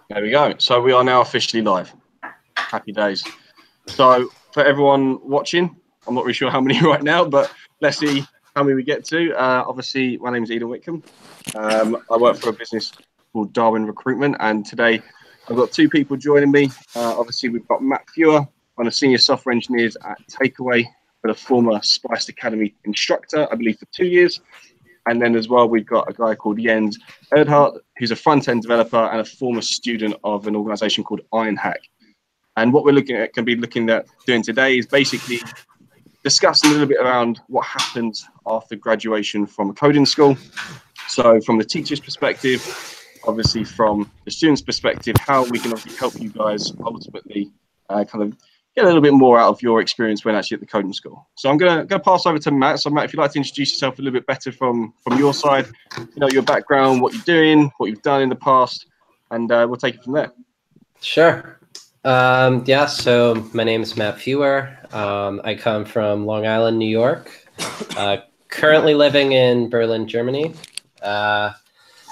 There we go. So we are now officially live. Happy days. So for everyone watching, I'm not really sure how many right now, but let's see how many we get to. Obviously, my name is Eden Whitcomb. I work for a business called Darwin Recruitment, and today I've got two people joining me. Obviously, we've got Matt Fewer, one of the senior software engineers at Takeaway, but a former Spiced Academy instructor, I believe, for 2 years. And then as well, we've got a guy called Jens Erdhart, who's a front-end developer and a former student of an organization called Ironhack. And what we're going to be looking at doing today is basically discussing a little bit around what happens after graduation from a coding school. So from the teacher's perspective, obviously from the student's perspective, how we can obviously help you guys ultimately kind of get a little bit more out of your experience when actually at the coding school. So I'm going to pass over to Matt. So Matt, if you'd like to introduce yourself a little bit better from your side, your background, what you're doing, what you've done in the past, and we'll take it from there. Sure. Yeah, so my name is Matt Fewer. I come from Long Island, New York, currently living in Berlin, Germany.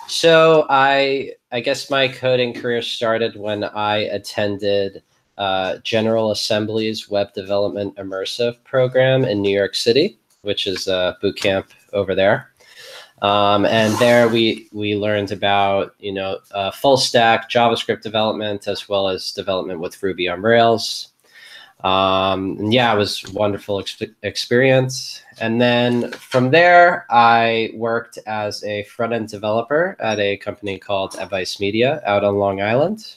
So I guess my coding career started when I attended General Assembly's Web Development Immersive program in New York City, which is a boot camp over there. And there we learned about, full stack JavaScript development as well as development with Ruby on Rails. And yeah, it was a wonderful experience. And then from there, I worked as a front-end developer at a company called Advice Media out on Long Island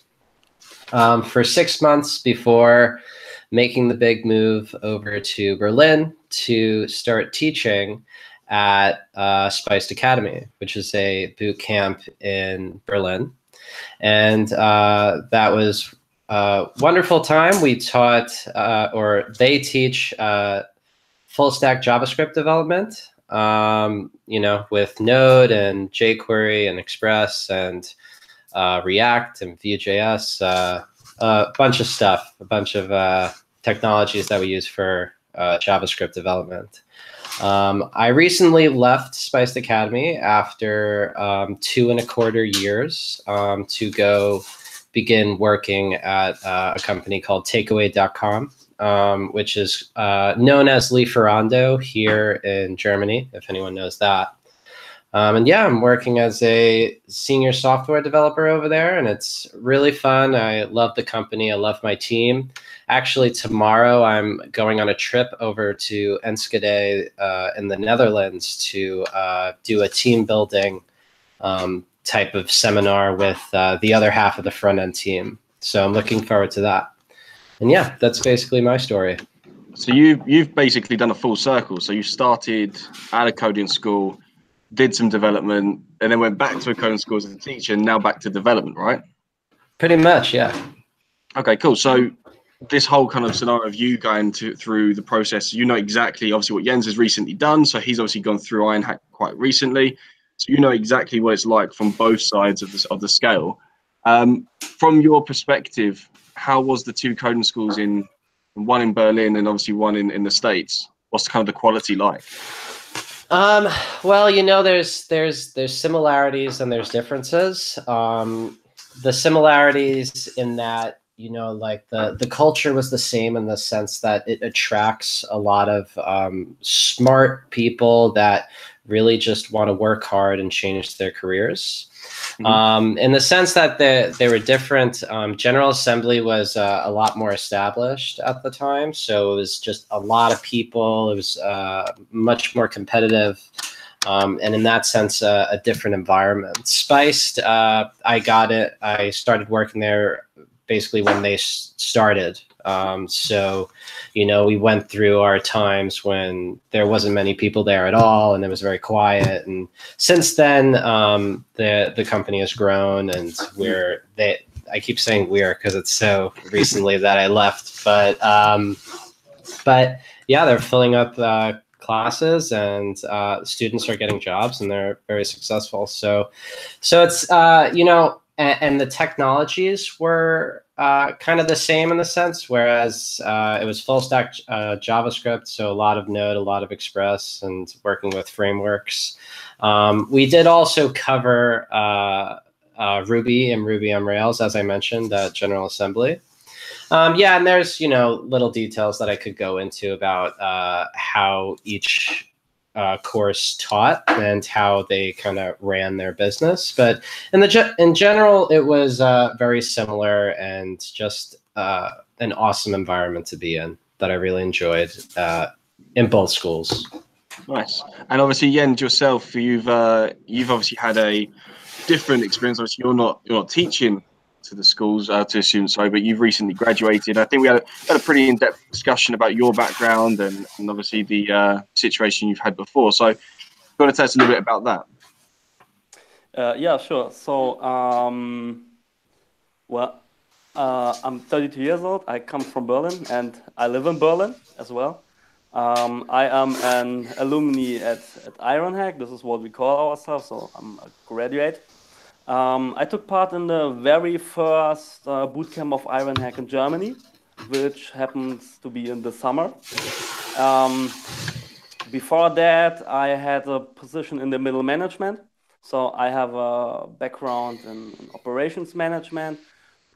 for 6 months before making the big move over to Berlin to start teaching at Spiced Academy, which is a boot camp in Berlin. And that was a wonderful time. We taught, or they teach full stack JavaScript development, with Node and jQuery and Express and React and Vue.js, a bunch of stuff, a bunch of technologies that we use for JavaScript development. I recently left Spiced Academy after 2.25 years to go begin working at a company called Takeaway.com, which is known as Lieferando here in Germany, if anyone knows that. And yeah, I'm working as a senior software developer over there, and it's really fun. I love the company. I love my team. Actually, tomorrow I'm going on a trip over to Enschede in the Netherlands to do a team building type of seminar with the other half of the front end team. So I'm looking forward to that. And yeah, that's basically my story. So you've basically done a full circle. So you started at a coding school, did some development, and then went back to a coding school as a teacher, and now back to development, right? Pretty much, yeah. Okay, cool. So this whole kind of scenario of you going through the process, exactly, obviously, what Jens has recently done. So he's obviously gone through Ironhack quite recently. So you know exactly what it's like from both sides of the scale. From your perspective, how was the two coding schools one in Berlin and obviously one in the States? What's kind of the quality like? Well, there's similarities and there's differences. The similarities in that, like the culture was the same in the sense that it attracts a lot of smart people that really just want to work hard and change their careers. Mm-hmm. In the sense that they were different, General Assembly was a lot more established at the time. So it was just a lot of people. It was much more competitive. And in that sense, a different environment. Spiced, I started working there basically when they started. So, we went through our times when there wasn't many people there at all, and it was very quiet. And since then, the company has grown, and I keep saying we're because it's so recently that I left, but yeah, they're filling up classes, and students are getting jobs, and they're very successful. So it's and the technologies were kind of the same in the sense, whereas it was full stack JavaScript, so a lot of Node, a lot of Express, and working with frameworks. We did also cover Ruby and Ruby on Rails, as I mentioned, at General Assembly. Yeah, and there's, little details that I could go into about how each course taught and how they kind of ran their business. But in general, it was very similar and just an awesome environment to be in that I really enjoyed in both schools. Nice. And obviously, Jens, yourself, you've obviously had a different experience. Obviously, you're not teaching to the schools, to students, sorry, but you've recently graduated. I think we had a pretty in-depth discussion about your background and obviously the situation you've had before. So, you want to tell us a little bit about that? Yeah, sure. So, I'm 32 years old. I come from Berlin, and I live in Berlin as well. I am an alumni at Ironhack. This is what we call ourselves. So I'm a graduate. I took part in the very first bootcamp of Ironhack in Germany, which happens to be in the summer. Before that, I had a position in the middle management. So I have a background in operations management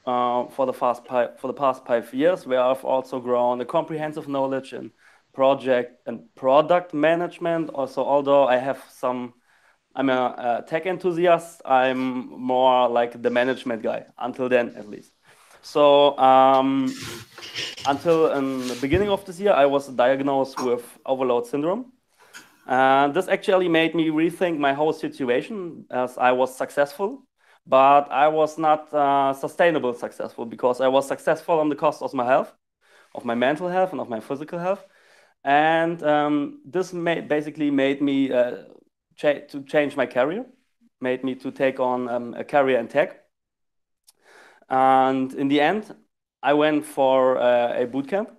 for the past 5 years, where I've also grown a comprehensive knowledge in project and product management. Also, although I'm a tech enthusiast, I'm more like the management guy, until then at least. So until in the beginning of this year, I was diagnosed with overload syndrome. And this actually made me rethink my whole situation, as I was successful, but I was not sustainable successful, because I was successful on the cost of my health, of my mental health and of my physical health. And this basically made me to change my career, made me to take on a career in tech. And in the end, I went for a bootcamp.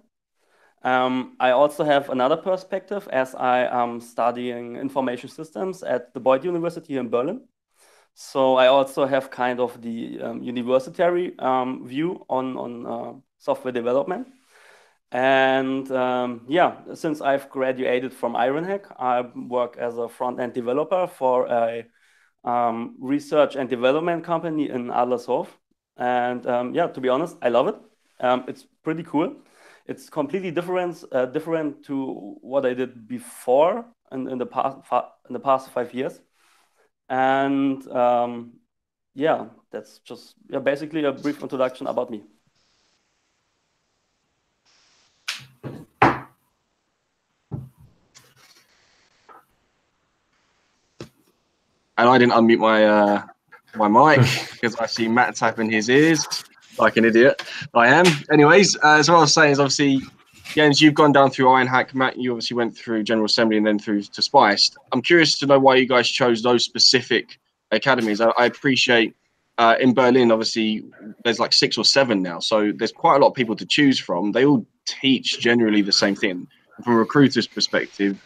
I also have another perspective, as I am studying information systems at the Beuth University in Berlin. So I also have kind of the universitary view on software development. And yeah, since I've graduated from Ironhack, I work as a front-end developer for a research and development company in Adlershof. And yeah, to be honest, I love it. It's pretty cool. It's completely different to what I did before in the past 5 years. And yeah, that's just basically a brief introduction about me. And I didn't unmute my mic because I see Matt tapping his ears like an idiot. I am. Anyways, so what I was saying is, obviously, Jens, you've gone down through Ironhack. Matt, you obviously went through General Assembly and then through to Spiced. I'm curious to know why you guys chose those specific academies. I appreciate in Berlin, obviously, there's like 6 or 7 now. So there's quite a lot of people to choose from. They all teach generally the same thing. From a recruiter's perspective,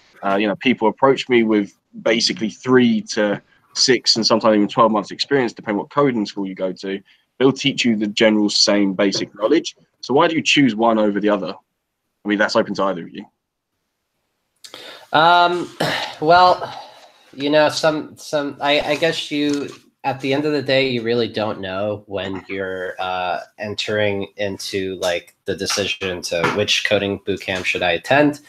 people approach me with basically 3 to 6 and sometimes even 12 months experience, depending what coding school you go to. They'll teach you the general same basic knowledge. So why do you choose one over the other? I mean, that's open to either of you. Well, I guess at the end of the day, you really don't know when you're entering into like the decision to which coding bootcamp should I attend.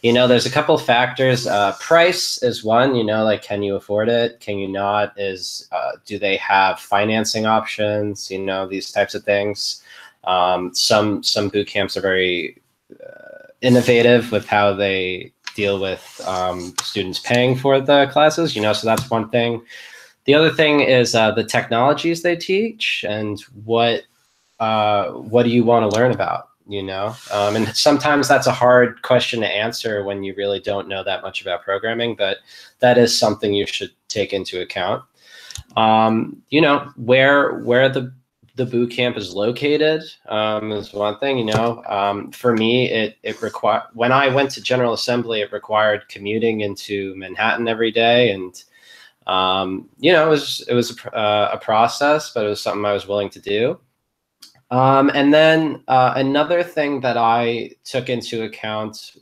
There's a couple of factors. Price is one, like, can you afford it? Can you not? Do they have financing options? These types of things. Some bootcamps are very innovative with how they deal with students paying for the classes, so that's one thing. The other thing is the technologies they teach and what do you want to learn about, and sometimes that's a hard question to answer when you really don't know that much about programming, but that is something you should take into account. Where the boot camp is located is one thing. For me, it required, when I went to General Assembly, it required commuting into Manhattan every day, and it was a process, but it was something I was willing to do. And then another thing that I took into account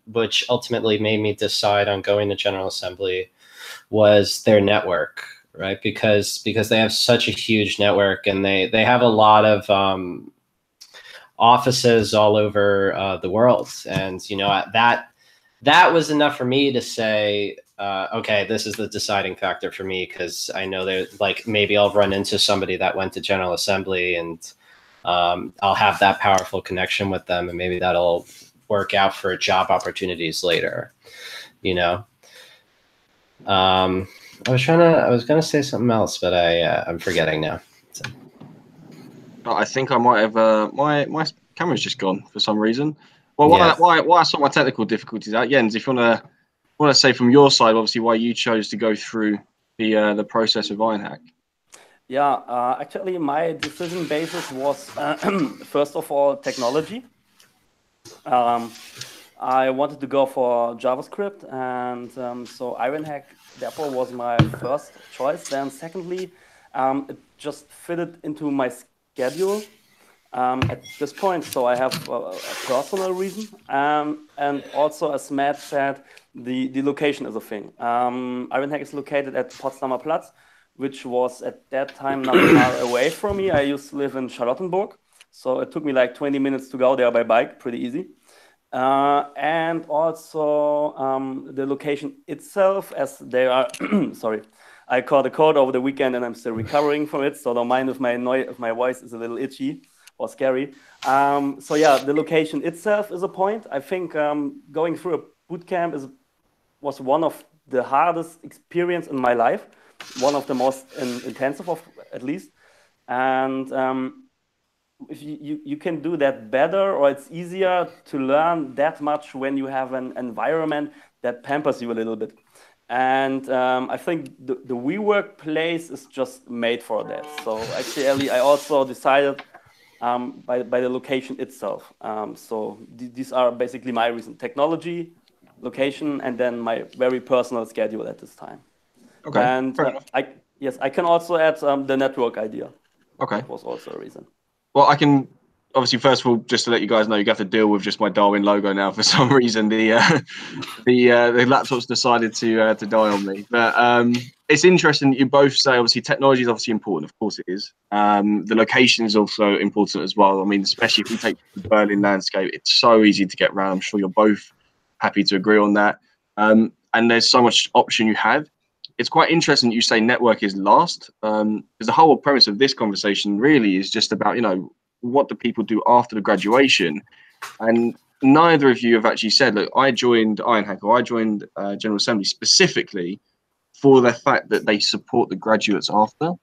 which ultimately made me decide on going to General Assembly, was their network. right? Because they have such a huge network, and they have a lot of offices all over the world. And, you know, that was enough for me to say, okay, this is the deciding factor for me, because I know that, like, maybe I'll run into somebody that went to General Assembly, and I'll have that powerful connection with them, and maybe that'll work out for job opportunities later, you know. I was gonna say something else, but I'm forgetting now. So. I think I might have my camera's just gone for some reason. Well, Yeah. why I saw my technical difficulties out, Jens, if you want to say from your side, obviously, why you chose to go through the process of Ironhack. Yeah, actually, my decision basis was first of all technology. I wanted to go for JavaScript, and so Ironhack therefore was my first choice. Then secondly, it just fitted into my schedule at this point. So I have a personal reason, and also, as Matt said, the location is a thing. Ironhack is located at Potsdamer Platz, which was at that time not far away from me. I used to live in Charlottenburg, so it took me like 20 minutes to go there by bike, pretty easy. And also the location itself, as they are, sorry, I caught a cold over the weekend and I'm still recovering from it, so don't mind if my voice is a little itchy or scary. So yeah, the location itself is a point. I think going through a boot camp was one of the hardest experience in my life, one of the most intensive of at least. And if you can do that better, or it's easier to learn that much when you have an environment that pampers you a little bit. And I think the WeWork place is just made for that. So actually, I also decided by the location itself. So these are basically my reasons: technology, location, and then my very personal schedule at this time. Okay. And I can also add the network idea. Okay. That was also a reason. Well, I can obviously, first of all, just to let you guys know, you have to deal with just my Darwin logo now. For some reason, the laptop's decided to die on me. But it's interesting that you both say, obviously, technology is obviously important. Of course, it is. The location is also important as well. I mean, especially if you take the Berlin landscape, it's so easy to get around. I'm sure you're both happy to agree on that. And there's so much option you have. It's quite interesting that you say network is last, because the whole premise of this conversation really is just about, you know, what do people do after the graduation? And neither of you have actually said, look, I joined Ironhack, or I joined General Assembly specifically for the fact that they support the graduates after.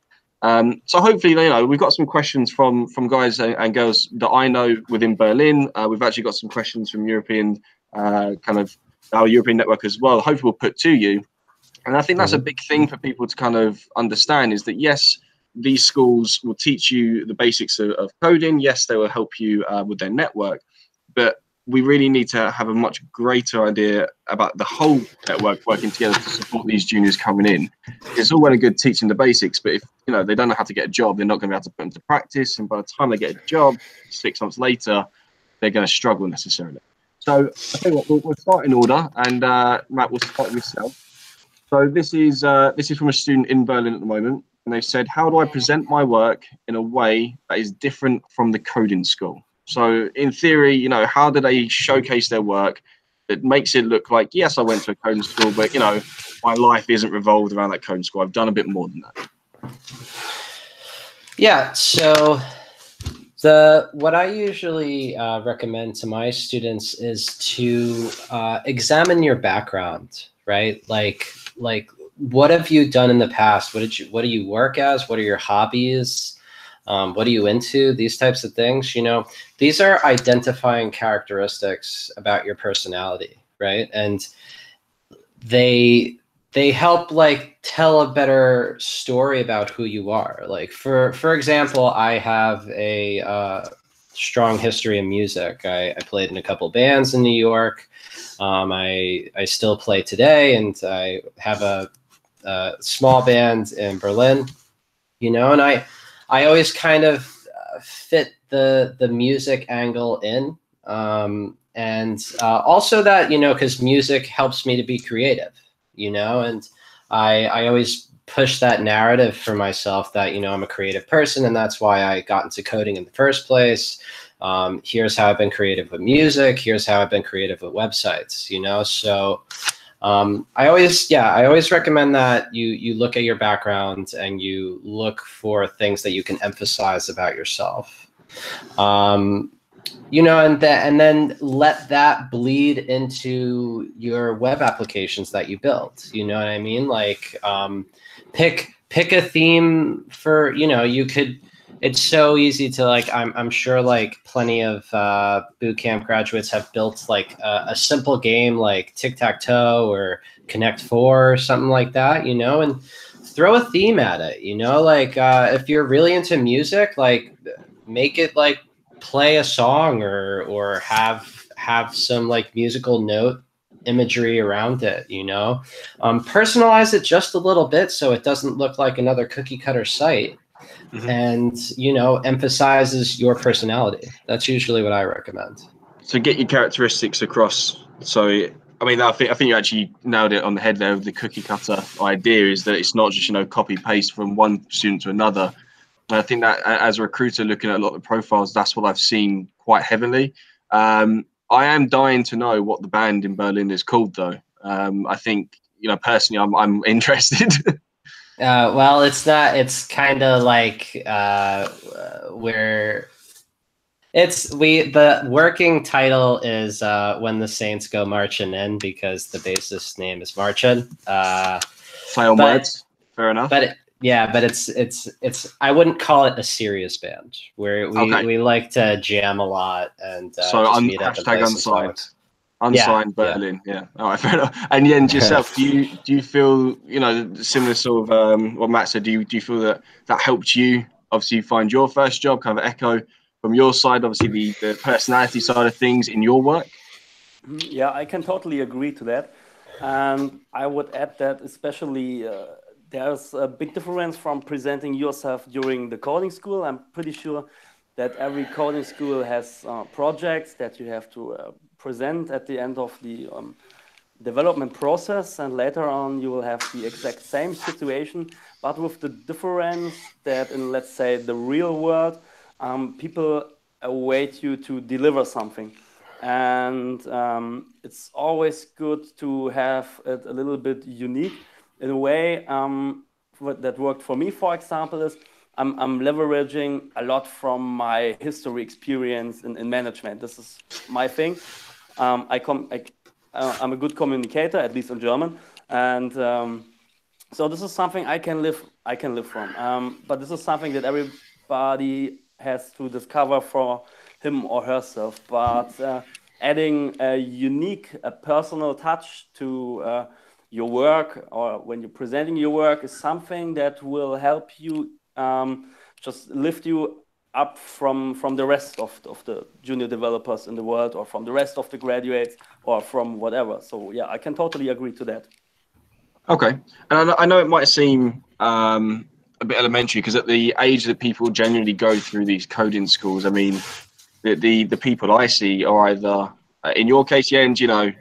So hopefully, you know, we've got some questions from guys and girls that I know within Berlin. We've actually got some questions from European, kind of our European network as well. Hopefully we'll put to you. And I think that's a big thing for people to kind of understand, is that, yes, these schools will teach you the basics of coding. Yes, they will help you with their network, but we really need to have a much greater idea about the whole network working together to support these juniors coming in. It's all well and good teaching the basics, but if, you know, they don't know how to get a job, they're not going to be able to put into practice. And by the time they get a job 6 months later, they're going to struggle necessarily. So I think we'll start in order, and Matt, we'll start with yourself. So this is from a student in Berlin at the moment, and they've said, how do I present my work in a way that is different from the coding school? So in theory, you know, how do they showcase their work that makes it look like, yes, I went to a coding school, but, you know, my life isn't revolved around that coding school. I've done a bit more than that. Yeah, so what I usually recommend to my students is to examine your background, right? Like what have you done in the past? What do you work as? What are your hobbies? What are you into? These types of things, you know, these are identifying characteristics about your personality, right? And they help like tell a better story about who you are. Like for example, I have a strong history in music. I played in a couple bands in New York. I still play today, and I have a small band in Berlin, you know, and I always kind of fit the music angle in, and also that, you know, because music helps me to be creative, you know, and I always push that narrative for myself that, you know, I'm a creative person and that's why I got into coding in the first place. Here's how I've been creative with music. Here's how I've been creative with websites, you know? So I always recommend that you look at your background and you look for things that you can emphasize about yourself. You know, and then let that bleed into your web applications that you build. You know what I mean? Like, pick a theme for, you know, you could. It's so easy to, like, I'm sure like plenty of bootcamp graduates have built like a simple game like tic-tac-toe or Connect 4 or something like that, you know, and throw a theme at it, you know, like if you're really into music, like make it like play a song or have some like musical note imagery around it, you know. Personalize it just a little bit so it doesn't look like another cookie cutter site. And, you know, emphasizes your personality. That's usually what I recommend. So get your characteristics across. So, I mean, I think you actually nailed it on the head there. With the cookie cutter idea is that it's not just, you know, copy paste from one student to another. And I think that as a recruiter looking at a lot of profiles, that's what I've seen quite heavily. I am dying to know what the band in Berlin is called, though. I think, you know, personally, I'm interested. Well, it's not. It's kind of like where the working title is When the Saints Go Marching In, because the bassist name is Marchin. Play on words. Fair enough. But it's I wouldn't call it a serious band. We like to jam a lot and so just meet up and play some songs. Unsigned Berlin, yeah. All right, fair enough. And Jens, yourself, do you feel, you know, similar sort of what Matt said? Do you feel that helped you obviously find your first job? Kind of echo from your side, obviously the personality side of things in your work. Yeah, I can totally agree to that, and I would add that especially there's a big difference from presenting yourself during the coding school. I'm pretty sure that every coding school has projects that you have to present at the end of the development process, and later on you will have the exact same situation, but with the difference that in, let's say, the real world, people await you to deliver something. And it's always good to have it a little bit unique. In a way, what that worked for me, for example, is I'm leveraging a lot from my history experience in management. This is my thing. I'm a good communicator, at least in German, and so this is something I can live from. But this is something that everybody has to discover for him or herself. But adding a unique, a personal touch to your work, or when you're presenting your work, is something that will help you just lift you up from the rest of the junior developers in the world, or from the rest of the graduates, or from whatever. So yeah, I can totally agree to that. Okay, and I know it might seem a bit elementary, because at the age that people generally go through these coding schools, I mean, the people I see are either, in your case, Jens, you know,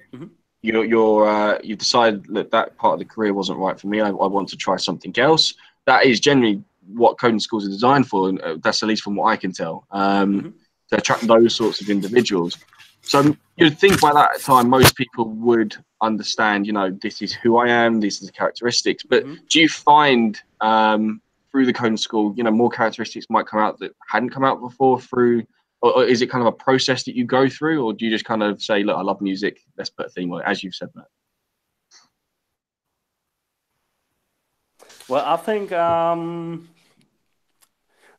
you've decided that part of the career wasn't right for me. I want to try something else. That is generally what coding schools are designed for, and that's at least from what I can tell, to attract those sorts of individuals. So you'd think by that time most people would understand, you know, this is who I am, these are the characteristics. But do you find through the coding school, you know, more characteristics might come out that hadn't come out before through, or is it kind of a process that you go through, or do you just kind of say, look, I love music, let's put a theme on it, as you've said, Matt? Well, I think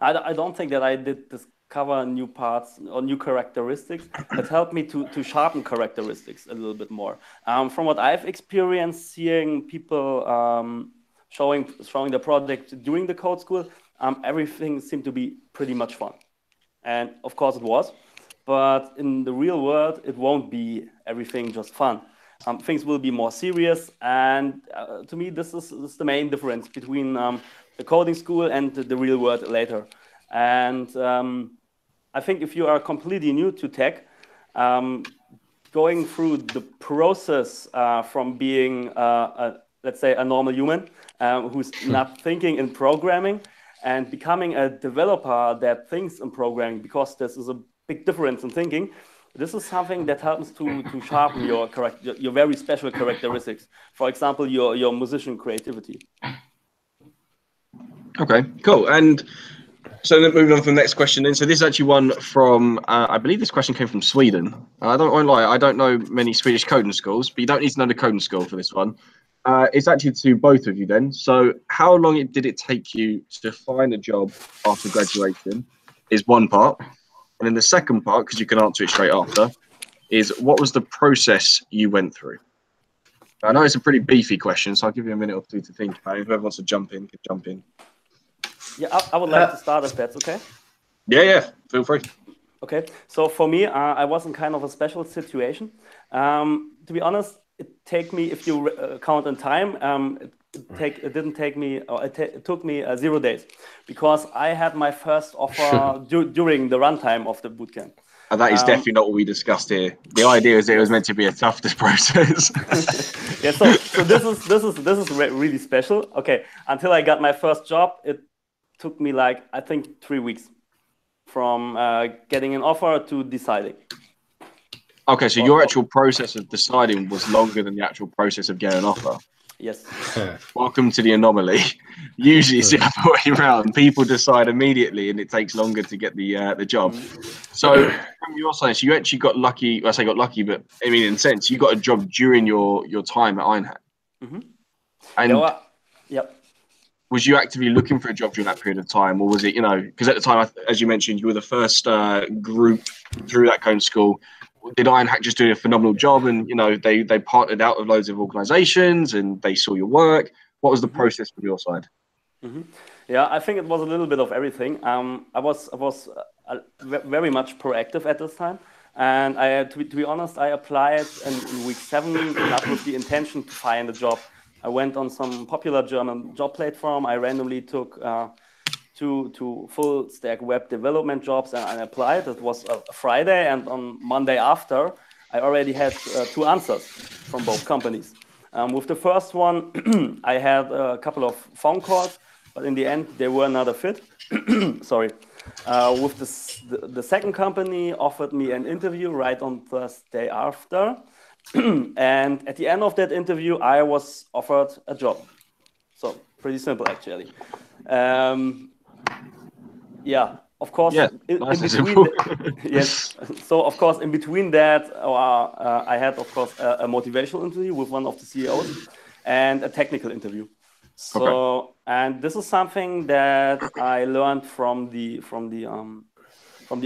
I don't think that I did discover new parts or new characteristics. It helped me to sharpen characteristics a little bit more. From what I've experienced, seeing people showing the project during the code school, everything seemed to be pretty much fun. And of course it was, but in the real world, it won't be everything just fun. Things will be more serious, and to me, this is the main difference between the coding school and the real world later. And I think if you are completely new to tech, going through the process from being let's say, a normal human who's not thinking in programming, and becoming a developer that thinks in programming, because this is a big difference in thinking. This is something that helps to sharpen your very special characteristics. For example, your musician creativity. Okay, cool. And so then moving on from the next question then. So this is actually one from, I believe this question came from Sweden. I won't lie, I don't know many Swedish coding schools, but you don't need to know the coding school for this one. It's actually to both of you then. So how long did it take you to find a job after graduation is one part. And then the second part, because you can answer it straight after, is what was the process you went through? I know it's a pretty beefy question, so I'll give you a minute or two to think about it. Whoever wants to jump in, can jump in. Yeah, I would like to start, if that's okay. Yeah, feel free. Okay, so for me, I was in kind of a special situation. To be honest, it count in time, it took me 0 days, because I had my first offer during the runtime of the bootcamp. That is definitely not what we discussed here. The idea is that it was meant to be a tough process. Yeah, so this is really special. Okay, until I got my first job, it took me like, I think, 3 weeks from getting an offer to deciding. Okay, so your actual process of deciding was longer than the actual process of getting an offer. Yes. Welcome to the anomaly. Usually it's the other way around. People decide immediately and it takes longer to get the job. So from your side, so you actually got lucky. I say got lucky, but I mean, in a sense, you got a job during your time at Einhack. And yep. Was you actively looking for a job during that period of time, or was it, because at the time, as you mentioned, you were the first group through that coding school. Did Einhack just do a phenomenal job, and they partnered out with loads of organizations and they saw your work? What was the process from your side? Yeah, I think it was a little bit of everything. I was very much proactive at this time, and to be honest, I applied in week 7, not with the intention to find a job. I went on some popular German job platform. I randomly took two full stack web development jobs, and I applied. It was a Friday, and on Monday after, I already had 2 answers from both companies. With the first one, I had a couple of phone calls, but in the end, they were not a fit. Sorry. With the second company offered me an interview right on Thursday after. And at the end of that interview, I was offered a job. So pretty simple, actually. Yeah, of course. Yeah, in between yes. So of course, in between that, I had, of course, a motivational interview with one of the CEOs and a technical interview. So, and this is something that I learned from the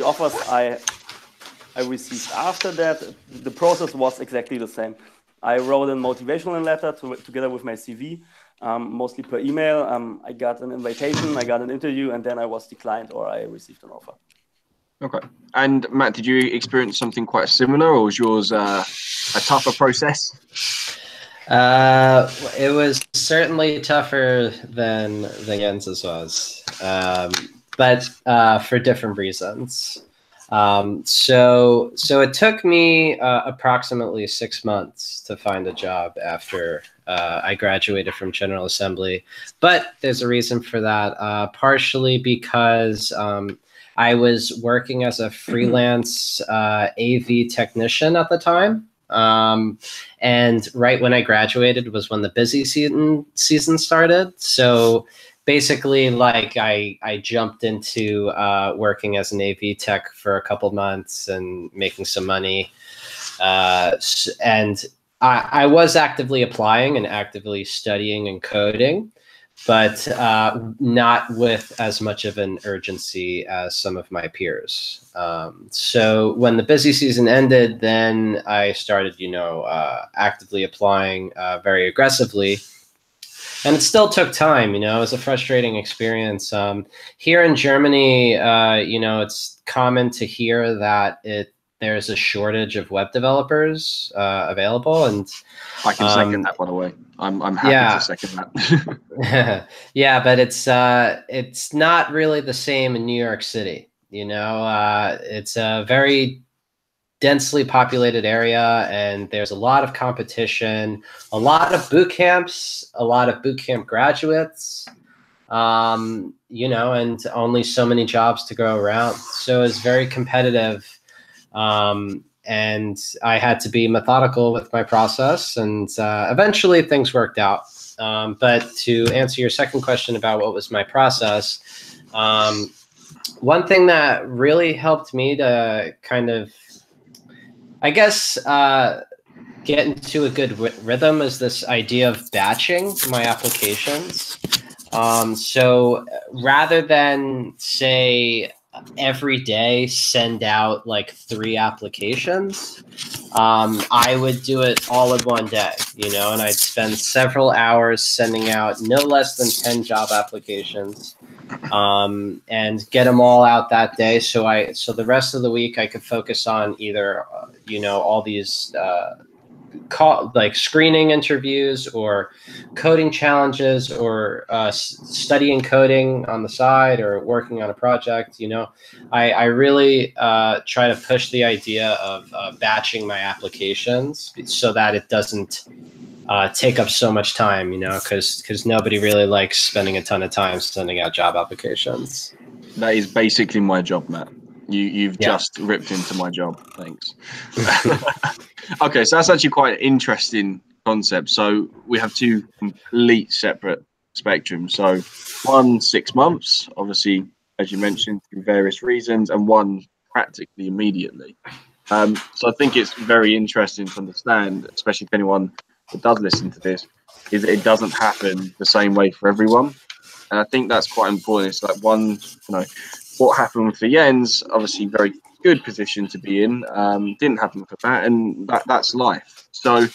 offers I received after that. The process was exactly the same. I wrote a motivational letter together with my CV, mostly per email. I got an invitation, I got an interview, and then I was declined or I received an offer. Okay. And Matt, did you experience something quite similar, or was yours a tougher process? It was certainly tougher than Jens's was, but for different reasons. So it took me approximately 6 months to find a job after I graduated from General Assembly, but there's a reason for that, partially because I was working as a freelance AV technician at the time. And right when I graduated was when the busy season started. So basically, like I jumped into working as an AV tech for a couple months and making some money. And I was actively applying and actively studying and coding, but not with as much of an urgency as some of my peers. So when the busy season ended, then I started, actively applying very aggressively. And it still took time, it was a frustrating experience. Here in Germany, it's common to hear that there's a shortage of web developers available, and I can second that, by the way. I'm happy to second that. Yeah, but it's not really the same in New York City. It's a very densely populated area, and there's a lot of competition, a lot of boot camps, a lot of boot camp graduates, you know, and only so many jobs to go around. So it's very competitive. And I had to be methodical with my process, and eventually things worked out. But to answer your second question about what was my process, one thing that really helped me to kind of, I guess, get into a good rhythm is this idea of batching my applications. So rather than, say, every day send out like 3 applications, I would do it all in one day, you know, and I'd spend several hours sending out no less than 10 job applications, and get them all out that day. So the rest of the week I could focus on either, you know, all these, like screening interviews or coding challenges, or studying coding on the side, or working on a project. You know, I really try to push the idea of batching my applications so that it doesn't take up so much time, you know, because nobody really likes spending a ton of time sending out job applications. That is basically my job, Matt. You've just ripped into my job. Thanks. Okay, so that's actually quite an interesting concept. So we have 2 complete separate spectrums. So one 6 months, obviously, as you mentioned, for various reasons, and one practically immediately. So I think it's very interesting to understand, especially if anyone that does listen to this, is that it doesn't happen the same way for everyone. And I think that's quite important. It's like one, you know, what happened for Jens, obviously very good position to be in, didn't happen for Matt, and that's life. So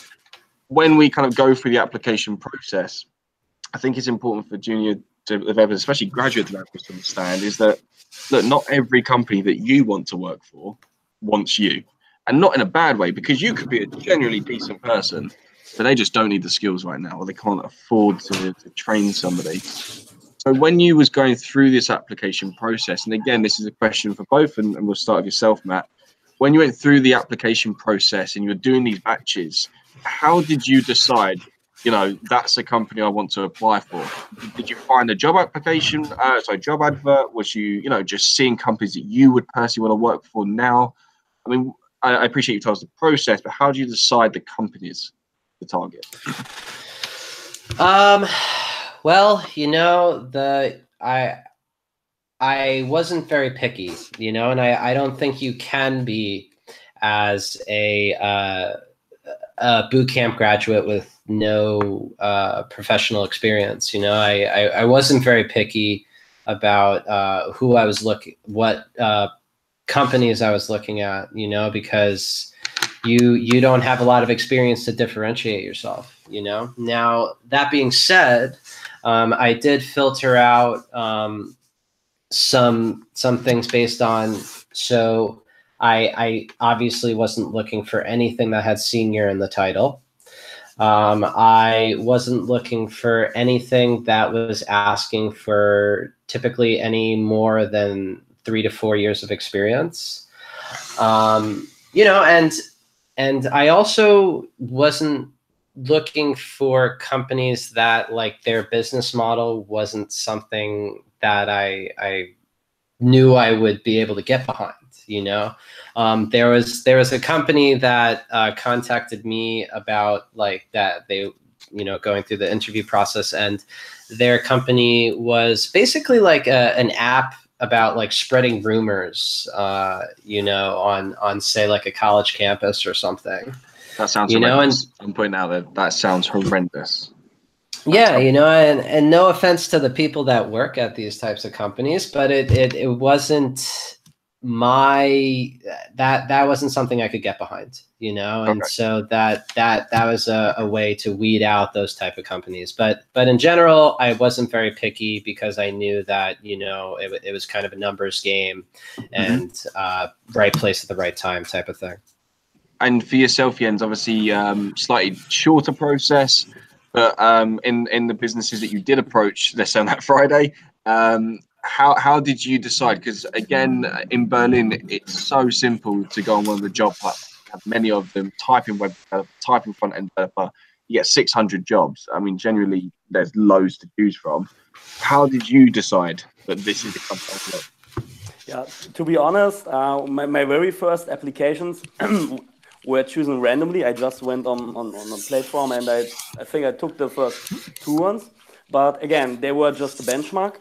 when we kind of go through the application process, I think it's important for junior developers, especially graduate developers, to understand is that, look, not every company that you want to work for wants you, and not in a bad way, because you could be a genuinely decent person, but they just don't need the skills right now, or they can't afford to train somebody. So when you was going through this application process, and again, this is a question for both, and we'll start with yourself, Matt. When you went through the application process and you were doing these batches, how did you decide, you know, that's a company I want to apply for? Did you find a job application, job advert? Was you know, just seeing companies that you would personally want to work for now? I mean, I appreciate you told us the process, but how do you decide the companies to target? Well, you know, I wasn't very picky, you know, and I don't think you can be as a boot camp graduate with no professional experience. You know, I wasn't very picky about who I was what companies I was looking at, you know, because you don't have a lot of experience to differentiate yourself, you know. Now, that being said, I did filter out some things based on, so I obviously wasn't looking for anything that had senior in the title. I wasn't looking for anything that was asking for typically any more than 3 to 4 years of experience. You know, and I also wasn't looking for companies that, like, their business model wasn't something that I knew I would be able to get behind, you know. There was a company that contacted me about, like, that they, you know, going through the interview process, and their company was basically like an app about, like, spreading rumors, you know, on say like a college campus or something. That sounds horrendous. Know, and I'm putting out there, that sounds horrendous. Yeah, you know, and no offense to the people that work at these types of companies, but it wasn't that wasn't something I could get behind, you know. And so that was a way to weed out those type of companies. But in general, I wasn't very picky, because I knew that, you know, it was kind of a numbers game, and right place at the right time type of thing. And for yourself, Jens, obviously slightly shorter process, but in the businesses that you did approach, let's say on that Friday, how did you decide? Because again, in Berlin, it's so simple to go on one of the job platforms. You have many of them. Type in web developer, type in front end developer. You get 600 jobs. I mean, generally, there's loads to choose from. How did you decide that this is the company? Yeah, to be honest, my very first applications were chosen randomly. I just went on a platform, and I think I took the first 2 ones. But again, they were just a benchmark.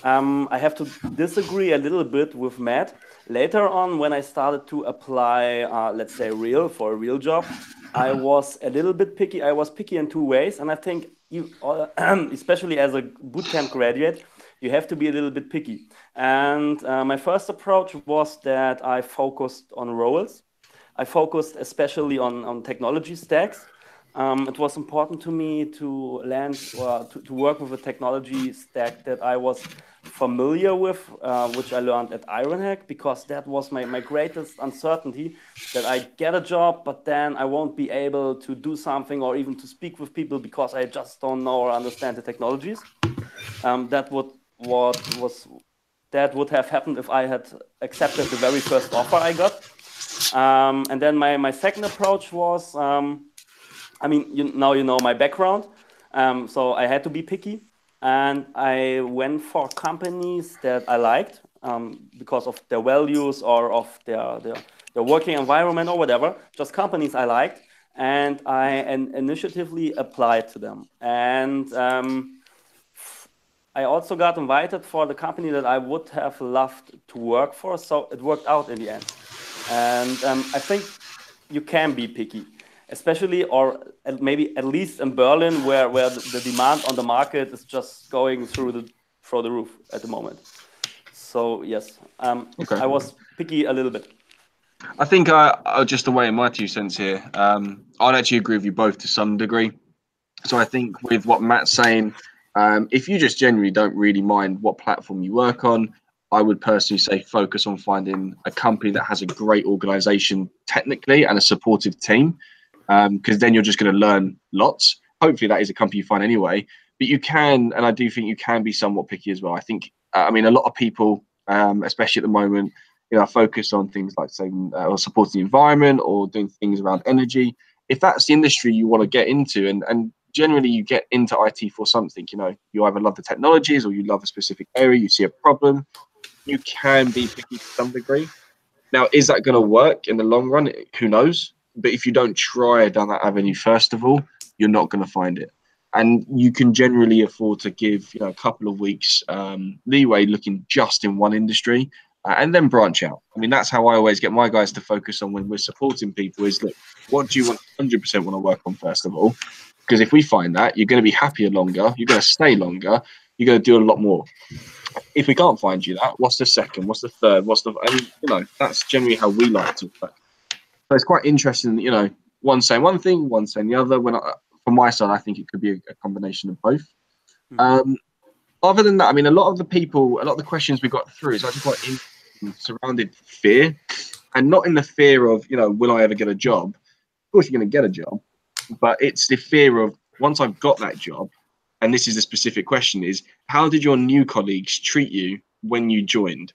I have to disagree a little bit with Matt. Later on, when I started to apply, let's say, for a real job, I was a little bit picky. I was picky in 2 ways, and I think you, especially as a bootcamp graduate, you have to be a little bit picky. And my first approach was that I focused on roles. I focused especially on technology stacks. It was important to me to land or to work with a technology stack that I was familiar with, which I learned at Ironhack, because that was my greatest uncertainty, that I get a job, but then I won't be able to do something or even to speak with people because I just don't know or understand the technologies. That would have happened if I had accepted the very first offer I got. And then my second approach was, I mean, now you know my background, so I had to be picky, and I went for companies that I liked because of their values or of their working environment or whatever, just companies I liked, and I initiatively applied to them. And I also got invited for the company that I would have loved to work for, so it worked out in the end. And I think you can be picky, especially, or maybe at least in Berlin, where the demand on the market is just going through the roof at the moment. So yes, okay. I was picky a little bit. I think I just the way in my 2 cents here, I'd actually agree with you both to some degree. So I think with what Matt's saying, if you just generally don't really mind what platform you work on, I would personally say focus on finding a company that has a great organization technically and a supportive team, because then you're just going to learn lots. Hopefully that is a company you find anyway, but you can, and I do think you can be somewhat picky as well. I think, I mean, a lot of people, especially at the moment, focus on things like saying or supporting the environment or doing things around energy. If that's the industry you want to get into, and generally you get into IT for something, you either love the technologies or you love a specific area, you see a problem, you can be picky to some degree. Now, is that going to work in the long run? Who knows? But if you don't try down that avenue, first of all, you're not going to find it. And you can generally afford to give a couple of weeks leeway looking just in one industry and then branch out. I mean, that's how I always get my guys to focus on when we're supporting people is, look, what do you 100% want to work on first of all? Because if we find that, you're going to be happier longer, you're going to stay longer, you're going to do a lot more. If we can't find you that, what's the second? What's the third? That's generally how we like to work. So it's quite interesting, one saying one thing, one saying the other. From my side, I think it could be a combination of both. Mm-hmm. Other than that, I mean, a lot of the questions we got through is actually quite surrounded fear, and not in the fear of, will I ever get a job? Of course, you're going to get a job, but it's the fear of once I've got that job. And this is the specific question, is how did your new colleagues treat you when you joined?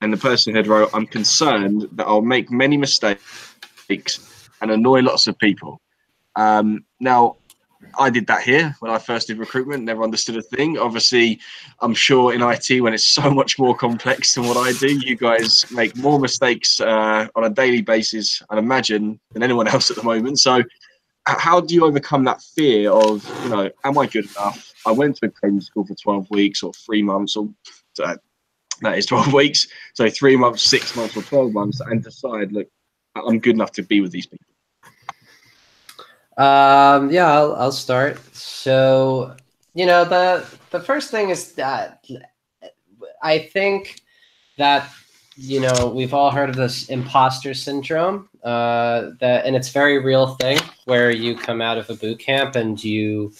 And the person had wrote, I'm concerned that I'll make many mistakes and annoy lots of people. Now, I did that here when I first did recruitment, never understood a thing. Obviously, I'm sure in IT, when it's so much more complex than what I do, you guys make more mistakes on a daily basis, I'd imagine, than anyone else at the moment. So how do you overcome that fear of, am I good enough? I went to a training school for 12 weeks or 3 months, or that is 12 weeks. So 3 months, 6 months or 12 months, and decide, look, I'm good enough to be with these people. Yeah, I'll start. So, the first thing is that I think that, we've all heard of this imposter syndrome, and it's a very real thing where you come out of a boot camp and you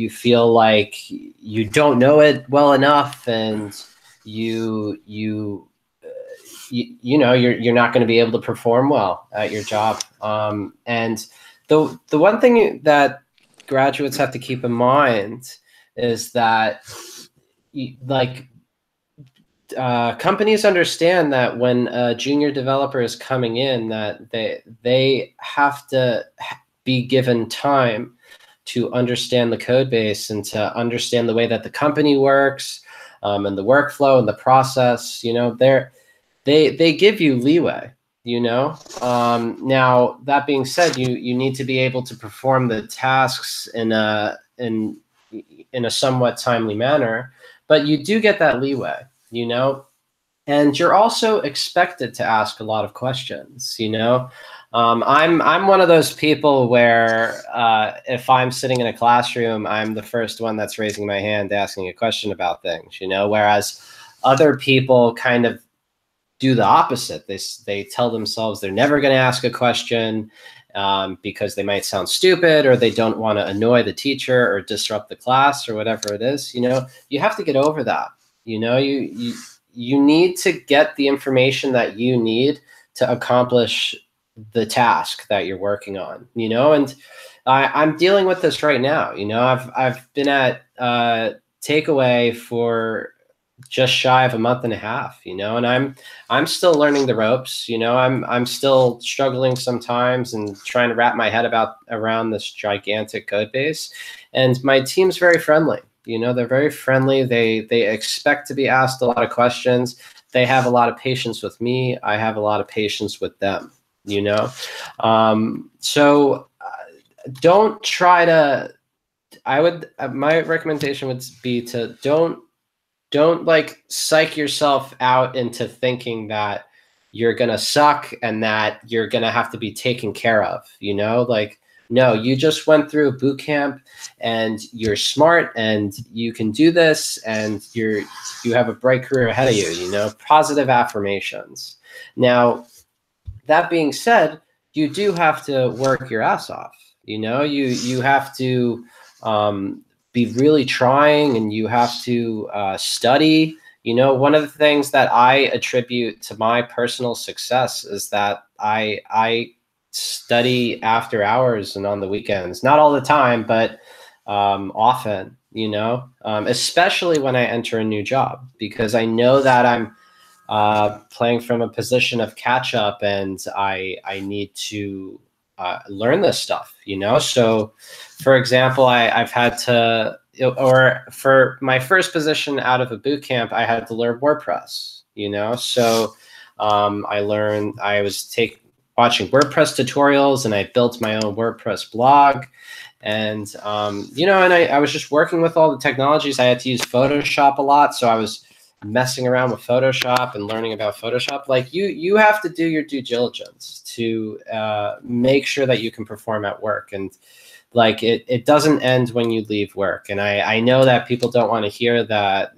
feel like you don't know it well enough, and you're not going to be able to perform well at your job. And the one thing that graduates have to keep in mind is that companies understand that when a junior developer is coming in, that they have to be given time to understand the code base and to understand the way that the company works, and the workflow and the process. They give you leeway. Now that being said, you need to be able to perform the tasks in a somewhat timely manner, but you do get that leeway. And you're also expected to ask a lot of questions. I'm one of those people where if I'm sitting in a classroom, I'm the first one that's raising my hand asking a question about things. Whereas other people kind of do the opposite. They tell themselves they're never going to ask a question because they might sound stupid, or they don't want to annoy the teacher or disrupt the class or whatever it is. You have to get over that. You need to get the information that you need to accomplish the task that you're working on. And I'm dealing with this right now. I've been at Takeaway for just shy of a month and a half, and I'm still learning the ropes. I'm still struggling sometimes and trying to wrap my head around this gigantic code base. And my team's very friendly. They're very friendly. They expect to be asked a lot of questions. They have a lot of patience with me. I have a lot of patience with them. So don't try to. My recommendation would be to don't like psych yourself out into thinking that you're gonna suck and that you're gonna have to be taken care of. No, you just went through a boot camp and you're smart and you can do this and you have a bright career ahead of you. Positive affirmations. Now, that being said, you do have to work your ass off. You have to be really trying, and you have to study. One of the things that I attribute to my personal success is that I study after hours and on the weekends. Not all the time, but often, especially when I enter a new job, because I know that I'm playing from a position of catch up, and I need to learn this stuff. So for example, I've had to, or for my first position out of a boot camp, I had to learn WordPress. So I was watching WordPress tutorials, and I built my own WordPress blog. And I was just working with all the technologies. I had to use Photoshop a lot, so I was messing around with Photoshop and learning about Photoshop. Like you have to do your due diligence to make sure that you can perform at work. And like it doesn't end when you leave work. And I know that people don't want to hear that,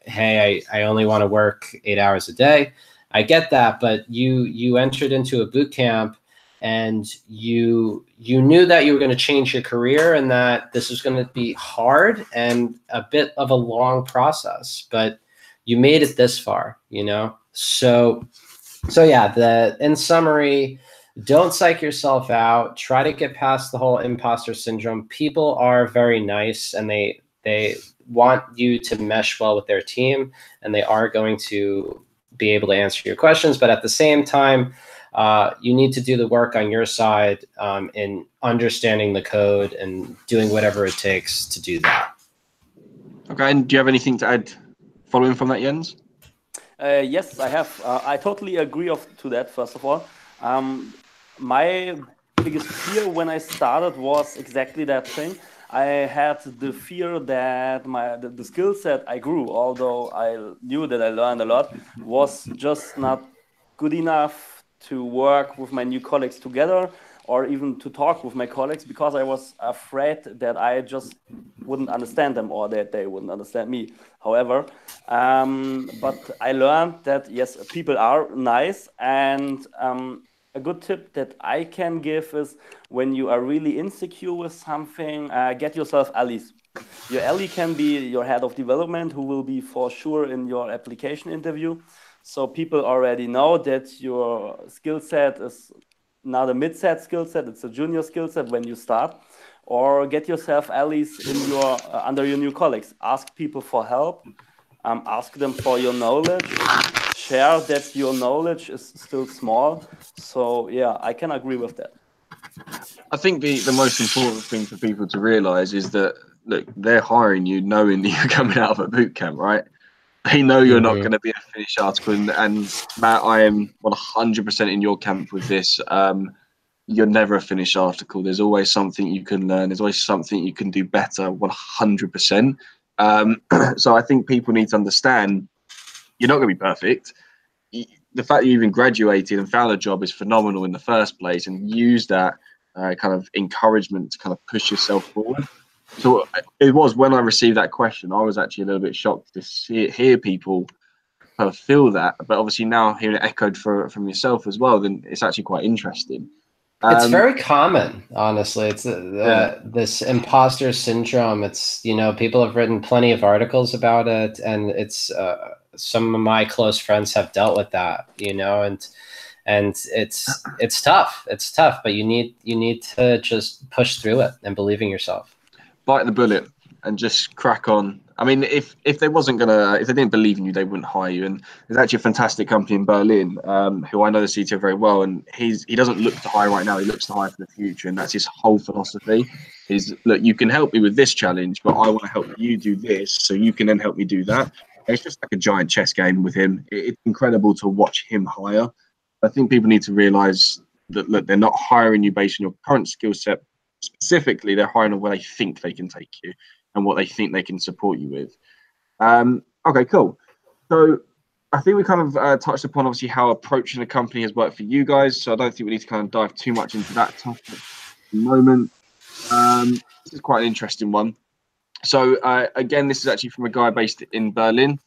hey, I only want to work 8 hours a day. I get that, but you entered into a boot camp and you knew that you were going to change your career and that this was going to be hard and a bit of a long process, but you made it this far, So yeah, in summary, don't psych yourself out. Try to get past the whole imposter syndrome. People are very nice, and they want you to mesh well with their team, and they are going to be able to answer your questions. But at the same time, you need to do the work on your side in understanding the code and doing whatever it takes to do that. Okay, and do you have anything to add following from that, Jens? Yes, I have. I totally agree to that, first of all. My biggest fear when I started was exactly that thing. I had the fear that the skill set I grew, although I knew that I learned a lot, was just not good enough to work with my new colleagues together, or even to talk with my colleagues, because I was afraid that I just wouldn't understand them, or that they wouldn't understand me. However, but I learned that yes, people are nice, and a good tip that I can give is, when you are really insecure with something, get yourself allies. Your ally can be your head of development, who will be for sure in your application interview. So people already know that your skill set is not a mid-set skill set, it's a junior skill set when you start. Or get yourself allies in your under your new colleagues. Ask people for help. ask them for your knowledge, share that your knowledge is still small. So yeah, I can agree with that. I think the most important thing for people to realize is that, look, they're hiring you knowing that you're coming out of a boot camp, right? They know you're not going to be a finished article. And Matt, I am 100% in your camp with this. You're never a finished article. There's always something you can learn. There's always something you can do better, 100%. So I think people need to understand you're not going to be perfect. The fact that you even graduated and found a job is phenomenal in the first place, and use that kind of encouragement to kind of push yourself forward. So it was when I received that question, I was actually a little bit shocked to hear people kind of feel that. But obviously now hearing it echoed from yourself as well, then it's actually quite interesting. It's very common, honestly. It's this imposter syndrome. It's, people have written plenty of articles about it, and it's some of my close friends have dealt with that, and it's tough. It's tough, but you need to just push through it and believe in yourself. Bite the bullet and just crack on. I mean, if they didn't believe in you, they wouldn't hire you. And there's actually a fantastic company in Berlin, who I know the CTO very well, and he doesn't look to hire right now. He looks to hire for the future, and that's his whole philosophy. Is, look, you can help me with this challenge, but I want to help you do this, so you can then help me do that. And it's just like a giant chess game with him. It's incredible to watch him hire. I think people need to realize that, look, they're not hiring you based on your current skill set. Specifically, they're hiring on where they think they can take you and what they think they can support you with. Okay, cool. So I think we kind of touched upon, obviously, how approaching a company has worked for you guys. So I don't think we need to kind of dive too much into that topic at the moment. This is quite an interesting one. So again, this is actually from a guy based in Berlin.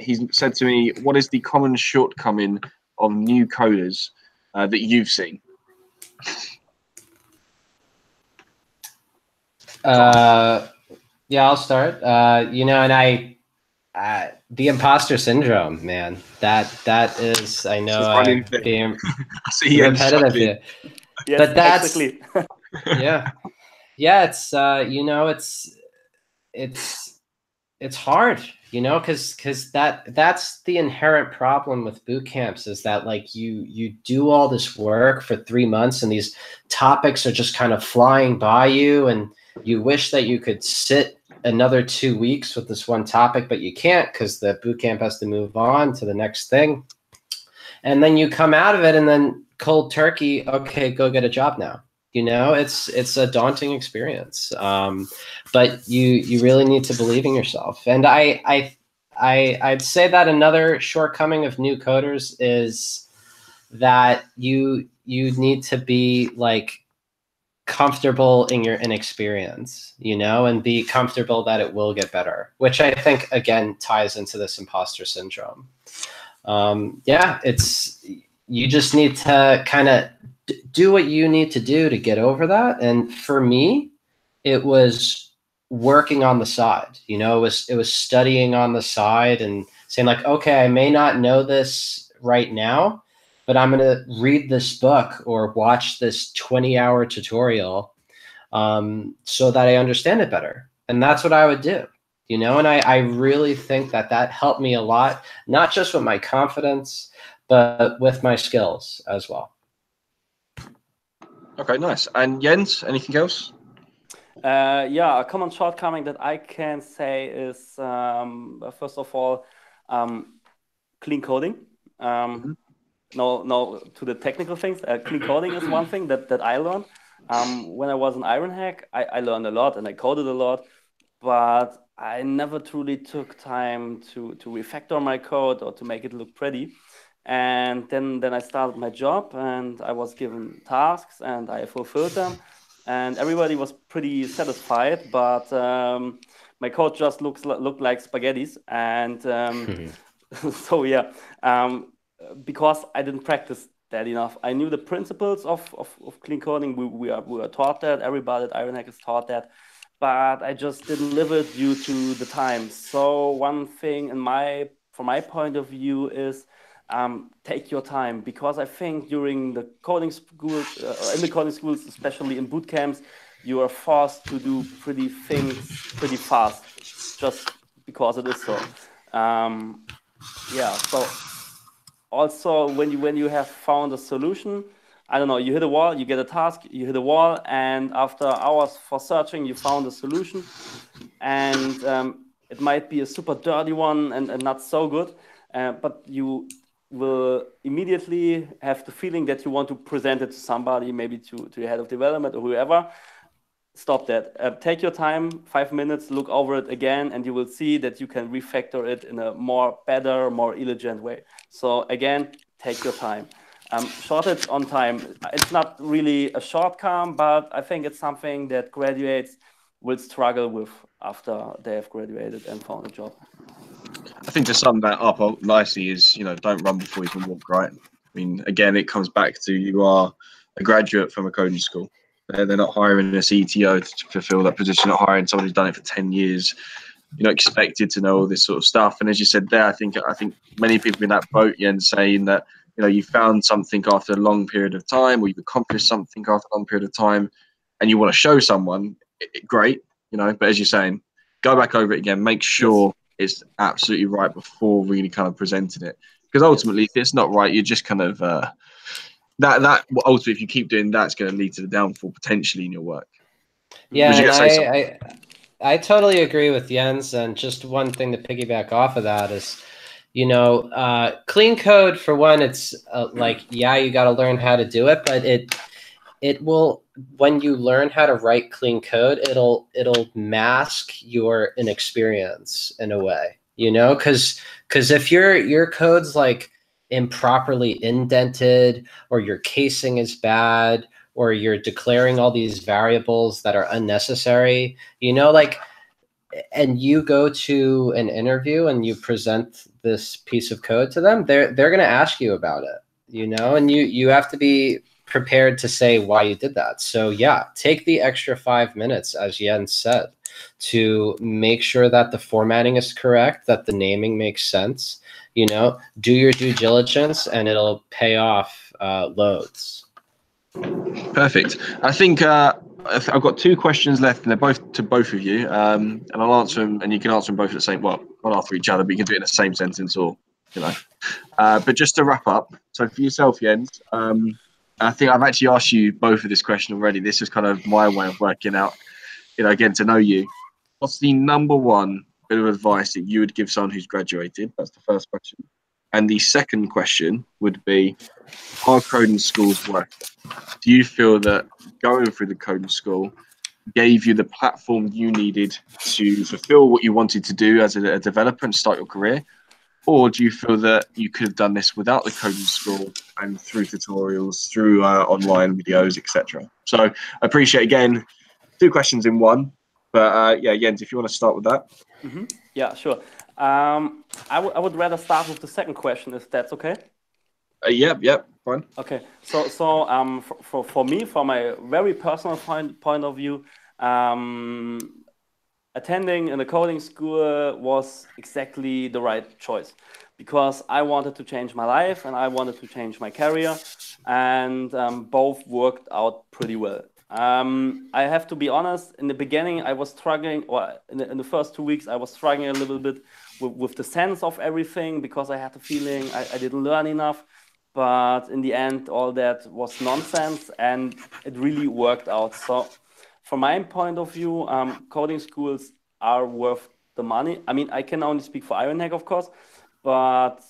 He's said to me, what is the common shortcoming of new coders that you've seen? Yeah, I'll start. And the imposter syndrome, man. That is, I know I'm being repetitive here, yes, but that's exactly. yeah. It's hard, because that's the inherent problem with boot camps, is that, like, you do all this work for 3 months and these topics are just kind of flying by you, and you wish that you could sit another 2 weeks with this one topic, but you can't because the boot camp has to move on to the next thing. And then you come out of it and then cold turkey, okay, go get a job now. It's a daunting experience. But you really need to believe in yourself. And I'd say that another shortcoming of new coders is that you need to be, like, comfortable in your inexperience, and be comfortable that it will get better, which I think, again, ties into this imposter syndrome. You just need to kind of do what you need to do to get over that. And for me, it was working on the side, it was studying on the side and saying, like, okay, I may not know this right now, but I'm going to read this book or watch this 20-hour tutorial so that I understand it better. And that's what I would do, and I really think that helped me a lot, not just with my confidence, but with my skills as well. Okay, nice. And Jens, anything else? A common shortcoming that I can say is, first of all, clean coding. No, to the technical things. Clean coding is one thing that I learned. When I was in Ironhack, I learned a lot and I coded a lot, but I never truly took time to refactor my code or to make it look pretty. And then I started my job and I was given tasks and I fulfilled them. And everybody was pretty satisfied, but my code just looked like spaghettis. And so, yeah. Because I didn't practice that enough. I knew the principles of clean coding. We were taught that. Everybody at Ironhack is taught that. But I just didn't live it due to the time. So one thing from my point of view is take your time. Because I think during the coding schools, in the coding schools, especially in boot camps, you are forced to do pretty things pretty fast. Just because it is so. Yeah, so also when you have found a solution, I don't know, you hit a wall, you get a task, you hit a wall, and after hours for searching, you found a solution, and it might be a super dirty one and not so good, but you will immediately have the feeling that you want to present it to somebody, maybe to your head of development or whoever. Stop that. Take your time, 5 minutes, look over it again, and you will see that you can refactor it in a better, more elegant way. So again, take your time. Short it on time. It's not really a shortcome, but I think it's something that graduates will struggle with after they have graduated and found a job. I think to sum that up nicely is, don't run before you can walk, right? I mean, again, it comes back to you are a graduate from a coding school. They're not hiring a CTO to fulfill that position, not hiring someone who's done it for 10 years. You're not expected to know all this sort of stuff. And as you said there, I think many people in that boat, saying that, you found something after a long period of time, or you've accomplished something after a long period of time, and you want to show someone, great, but as you're saying, go back over it again, make sure it's absolutely right before really kind of presenting it. Because ultimately, if it's not right, you're just kind of that ultimately, if you keep doing that, it's going to lead to the downfall potentially in your work. Yeah, and I totally agree with Jens. And just one thing to piggyback off of that is, clean code, for one, it's you got to learn how to do it, but it will, when you learn how to write clean code, it'll mask your inexperience in a way, because if your code's like improperly indented, or your casing is bad, or you're declaring all these variables that are unnecessary, and you go to an interview and you present this piece of code to them, they're going to ask you about it, and you have to be prepared to say why you did that. So yeah, take the extra 5 minutes, as Jens said, to make sure that the formatting is correct, that the naming makes sense, do your due diligence, and it'll pay off loads. Perfect. I think I've got 2 questions left, and they're both to both of you, and I'll answer them, and you can answer them both at the same, not after each other, but you can do it in the same sentence, or but just to wrap up, so for yourself, Jens, I think I've actually asked you both of this question already. This is kind of my way of working out, again, to know you. What's the number one bit of advice that you would give someone who's graduated? That's the first question. And the second question would be, are coding schools worth it? Do you feel that going through the coding school gave you the platform you needed to fulfill what you wanted to do as a developer and start your career? Or do you feel that you could have done this without the coding school and through tutorials, through online videos, etc.? So I appreciate, again, 2 questions in one. But Jens, if you want to start with that. Mm-hmm. Yeah, sure. I would rather start with the second question, if that's okay. Yep, fine. Okay, so for me, from a very personal point of view, attending in a coding school was exactly the right choice, because I wanted to change my life and I wanted to change my career, and both worked out pretty well. I have to be honest, in the beginning I was struggling, or in the first 2 weeks I was struggling a little bit with the sense of everything, because I had the feeling I didn't learn enough. But in the end, all that was nonsense, and it really worked out. So from my point of view, coding schools are worth the money. I mean, I can only speak for Ironhack, of course, but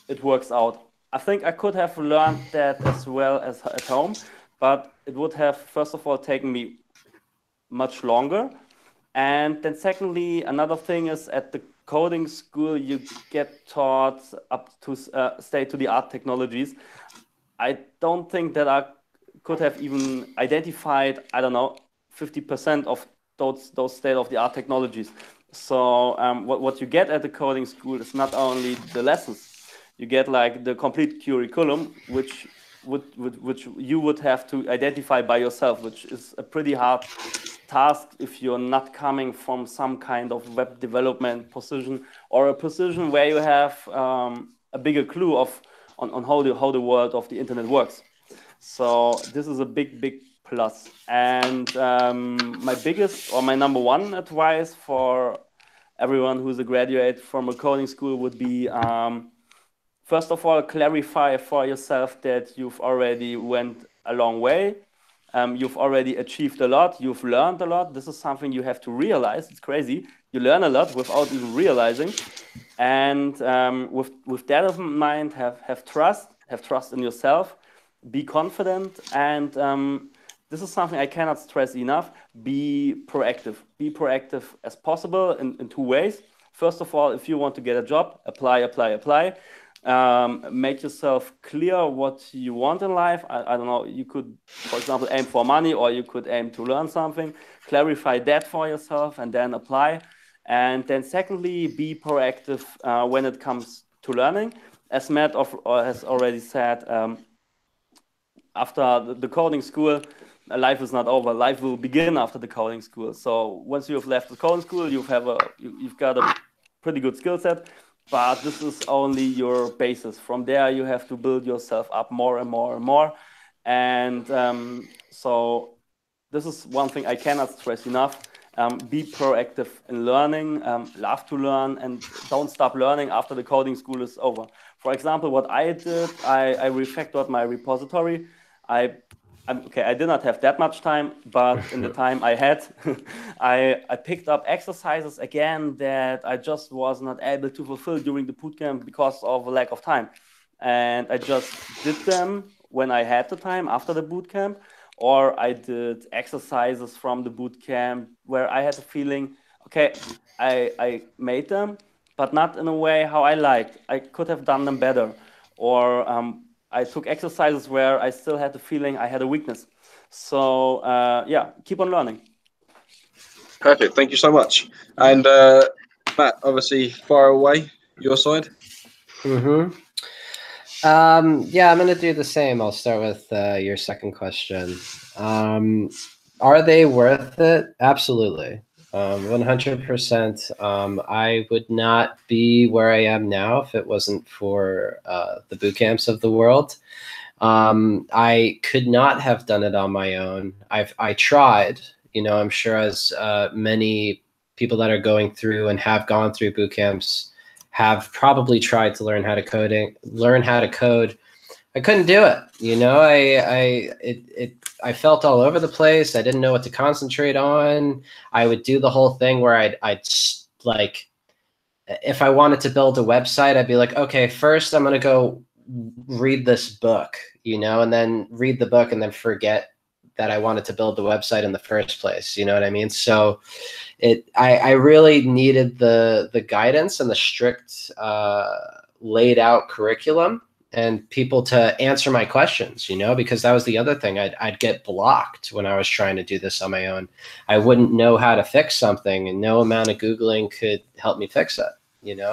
it works out. I think I could have learned that as well as at home, but it would have, first of all, taken me much longer. And then secondly, another thing is, at the coding school, you get taught up to state-of-the-art technologies. I don't think that I could have even identified, 50% of those state-of-the-art technologies. So what you get at the coding school is not only the lessons, you get like the complete curriculum, which you would have to identify by yourself, which is a pretty hard task if you're not coming from some kind of web development position, or a position where you have a bigger clue on how the world of the internet works. So this is a big plus. And my biggest or my number one advice for everyone who's a graduate from a coding school would be, first of all, clarify for yourself that you've already went a long way. You've already achieved a lot. You've learned a lot. This is something you have to realize. It's crazy. You learn a lot without even realizing. And with that in mind, have trust in yourself, be confident, and this is something I cannot stress enough. Be proactive. Be proactive as possible in two ways. First of all, if you want to get a job, apply. Make yourself clear what you want in life. I don't know, you could, for example, aim for money, or you could aim to learn something. Clarify that for yourself and then apply. And then secondly, be proactive when it comes to learning. As Matt has already said, after the coding school, life is not over. Life will begin after the coding school. So once you have left the coding school, you've got a pretty good skill set, but this is only your basis. From there, you have to build yourself up more and more and more. And so this is one thing I cannot stress enough. Be proactive in learning, love to learn, and don't stop learning after the coding school is over. For example, what I did, I refactored my repository. I did not have that much time, but in the time I had, I picked up exercises again that I just was not able to fulfill during the bootcamp because of a lack of time. And I just did them when I had the time after the bootcamp, or I did exercises from the bootcamp where I had the feeling, okay, I made them, but not in a way how I liked. I could have done them better. Or I took exercises where I still had the feeling I had a weakness. So yeah, keep on learning. Perfect. Thank you so much. And Matt, obviously far away, your side. Mm-hmm. Yeah, I'm going to do the same. I'll start with your second question. Are they worth it? Absolutely. 100%. I would not be where I am now if it wasn't for the boot camps of the world. I could not have done it on my own. I tried, I'm sure as many people that are going through and have gone through boot camps have probably tried to learn how to code. I couldn't do it. I felt all over the place. I didn't know what to concentrate on. I would do the whole thing where I'd like, if I wanted to build a website, I'd be like, okay, first I'm going to go read this book, and then read the book and then forget that I wanted to build the website in the first place. You know what I mean? So I really needed the guidance and the strict laid out curriculum and people to answer my questions, because that was the other thing. I'd get blocked when I was trying to do this on my own. I wouldn't know how to fix something, and no amount of Googling could help me fix it,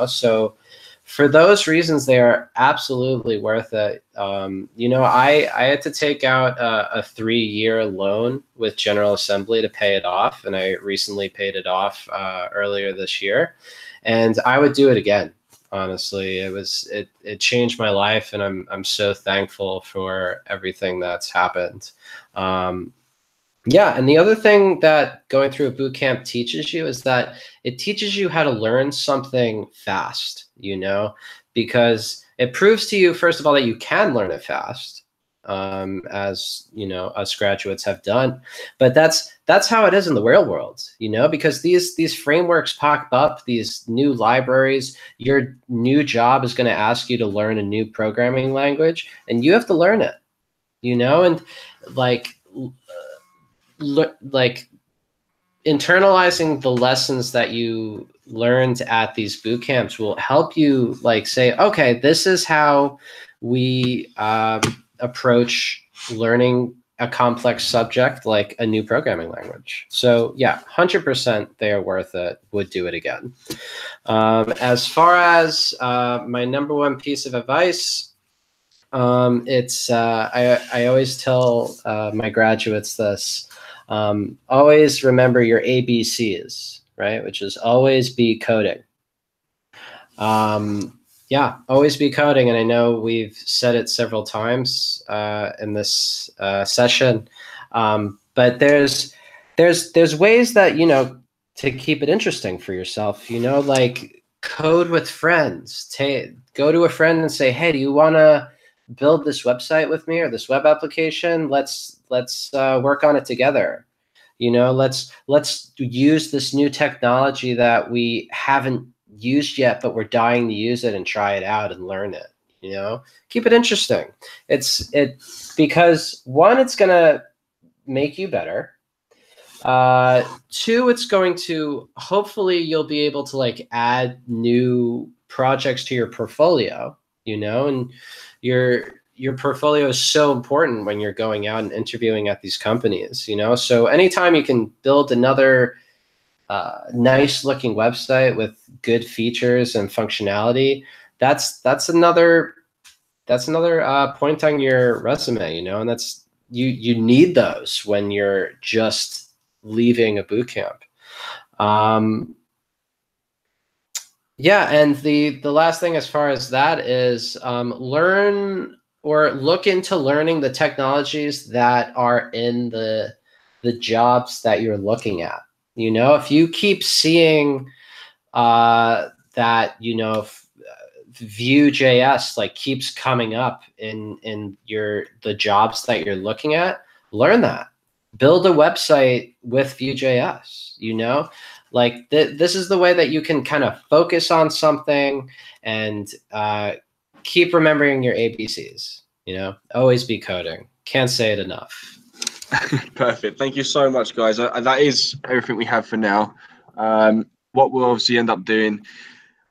So for those reasons, they are absolutely worth it. I had to take out a 3-year loan with General Assembly to pay it off, and I recently paid it off earlier this year, and I would do it again. Honestly, it changed my life, and I'm so thankful for everything that's happened. Yeah, and the other thing that going through a boot camp teaches you is that it teaches you how to learn something fast, because it proves to you, first of all, that you can learn it fast, as us graduates have done. But that's how it is in the real world, because these frameworks pop up, these new libraries. Your new job is going to ask you to learn a new programming language, and you have to learn it, and like internalizing the lessons that you learned at these boot camps will help you say, okay, this is how we approach learning a complex subject like a new programming language. So yeah, 100% they are worth it. Would do it again. As far as my number one piece of advice, it's I always tell my graduates this. Always remember your ABCs, right? Which is always be coding. Yeah, always be coding. And I know we've said it several times in this session. But there's ways that, you know, to keep it interesting for yourself, you know, like code with friends. Go to a friend and say, hey, do you want to build this website with me or this web application? Let's work on it together. You know, let's use this new technology that we haven't used yet, but we're dying to use it and try it out and learn it. You know, keep it interesting. Because one, it's gonna make you better. Two, it's going to, hopefully you'll be able to like add new projects to your portfolio, you know, and your portfolio is so important when you're going out and interviewing at these companies, you know. So anytime you can build another nice looking website with good features and functionality, that's another point on your resume, you know. And that's, you need those when you're just leaving a boot camp. Yeah, and the last thing as far as that is learn or look into learning the technologies that are in the jobs that you're looking at. You know, if you keep seeing that, you know, Vue.js like keeps coming up in the jobs that you're looking at, learn that. Build a website with Vue.js, you know? Like this is the way that you can kind of focus on something and keep remembering your ABCs, you know? Always be coding. Can't say it enough. Perfect. Thank you so much, guys. That is everything we have for now. What we'll obviously end up doing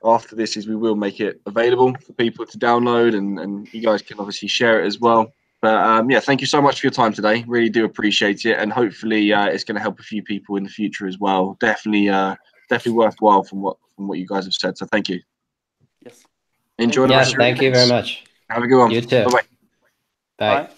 after this is we will make it available for people to download, and you guys can obviously share it as well. But yeah, thank you so much for your time today. Really do appreciate it, and hopefully it's going to help a few people in the future as well. Definitely worthwhile from what you guys have said. So thank you. Yes. Enjoy the rest of your Thank you very much. Have a good one. You too. Bye-bye. Bye. Bye.